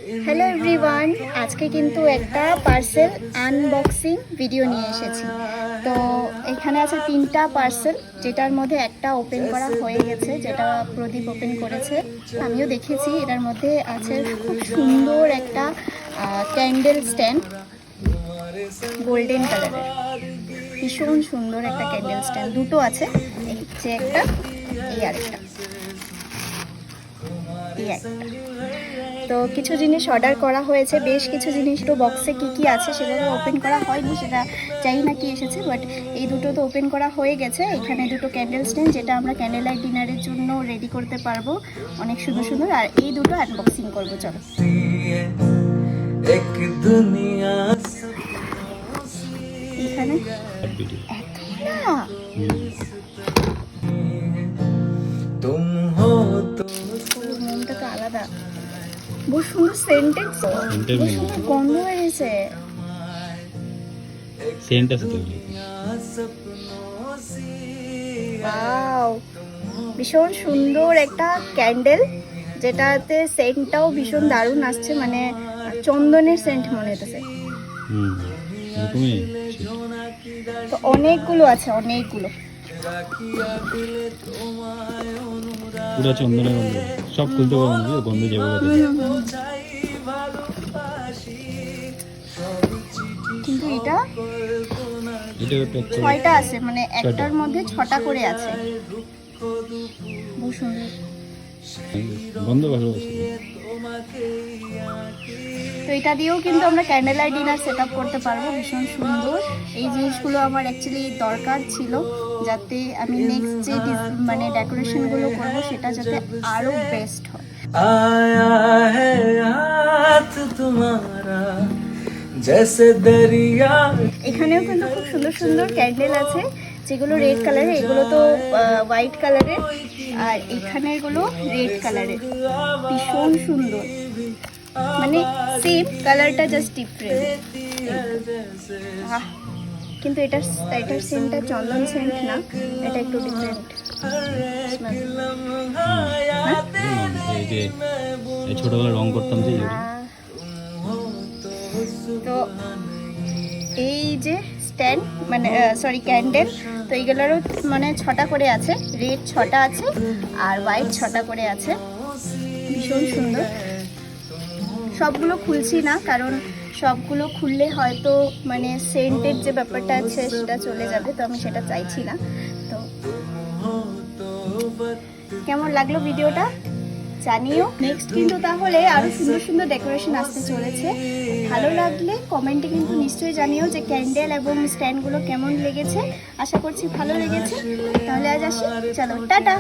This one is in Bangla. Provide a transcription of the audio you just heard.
হ্যালো এভরিওয়ান, আজকে কিন্তু একটা পার্সেল আনবক্সিং ভিডিও নিয়ে এসেছি। তো এখানে আছে 3টা পার্সেল, যেটার মধ্যে একটা ওপেন করা হয়ে গেছে, যেটা প্রদীপ ওপেন করেছে। আমিও দেখেছি। এটার মধ্যে আছে খুব সুন্দর একটা ক্যান্ডেল স্ট্যান্ড, গোল্ডেন কালারের, ভীষণ সুন্দর একটা ক্যান্ডেল স্ট্যান্ড। দুটো আছে, এই যে একটা, এই আরেকটা, এই একটা। তো কিছু জিনিস অর্ডার করা হয়েছে, বেশ কিছু জিনিস। তো বক্সে কি কি আছে সেটা তো ওপেন করা হয়নি, সেটা জানি না কি এসেছে, বাট এই দুটো তো ওপেন করা হয়ে গেছে। এখানে দুটো ক্যান্ডেল স্ট্যান্ড, যেটা আমরা ক্যান্ডেল লাইট ডিনারের জন্য রেডি করতে পারবো, অনেক সুন্দর সুন্দর। আর এই দুটো আনবক্সিং করবো, চলো। এখানে মনটা তো আলাদা, বহু সুন্দর সেন্টেন্স, বহু সুন্দর গন্ধ হয়েছে। ওয়াও, ভীষণ সুন্দর একটা ক্যান্ডেল, যেটাতে সেন্টটাও ভীষণ দারুণ আসছে, মানে চন্দনের সেন্ট মনে হতেছে। তো অনেকগুলো আছে, অনেকগুলো। পুরো চন্দনের গন্ধ, সব খুলতে পারবো না, গন্ধ যাবে। কিন্তু এটা 6টা আছে, মানে একটার মধ্যে 6টা করে আছে। বহু সুন্দর গন্ধ, ভালো আছে। তো এটা দিয়েও কিন্তু আমরা candle light dinner set up করতে পারবো, ভীষণ সুন্দর। এই জিনিসগুলো আমার অ্যাকচুয়ালি দরকার ছিল, যাতে আমি নেক্সট যে মানে ডেকোরেশনগুলো করবো সেটা যাতে আরও বেস্ট হয়। এখানেও কিন্তু খুব সুন্দর সুন্দর ক্যান্ডেল আছে, যেগুলো রেড কালারের, এগুলো তো হোয়াইট কালারের, আর এখানেরগুলো রেড কালারের, ভীষণ সুন্দর। মানে সেম কালারটা, জাস্ট ডিফারেন্ট। কিন্তু এটার সেন্টটা চন্দন সেন্ট না, এটা একটু ডিফারেন্ট। ছোটবেলায় রং করতাম যে। তো এই যে স্ট্যান্ড, মানে সরি ক্যান্ডেল, তো এইগুলোরও মানে 6টা করে আছে, রেড 6টা আছে আর হোয়াইট 6টা করে আছে, ভীষণ সুন্দর। সবগুলো খুলছি না, কারণ সবগুলো খুললে হয়তো মানে সেন্টের যে ব্যাপারটা আছে সেটা চলে যাবে, তো আমি সেটা চাইছি না। তো কেমন লাগলো ভিডিওটা জানিও। নেক্সট কিন্তু তাহলে আরও সুন্দর সুন্দর ডেকোরেশন আসতে চলেছে। ভালো লাগলে কমেন্টে কিন্তু নিশ্চয়ই জানিও যে ক্যান্ডেল এবং স্ট্যান্ডগুলো কেমন লেগেছে। আশা করছি ভালো লেগেছে। তাহলে আজ আসি, চলো টাটা।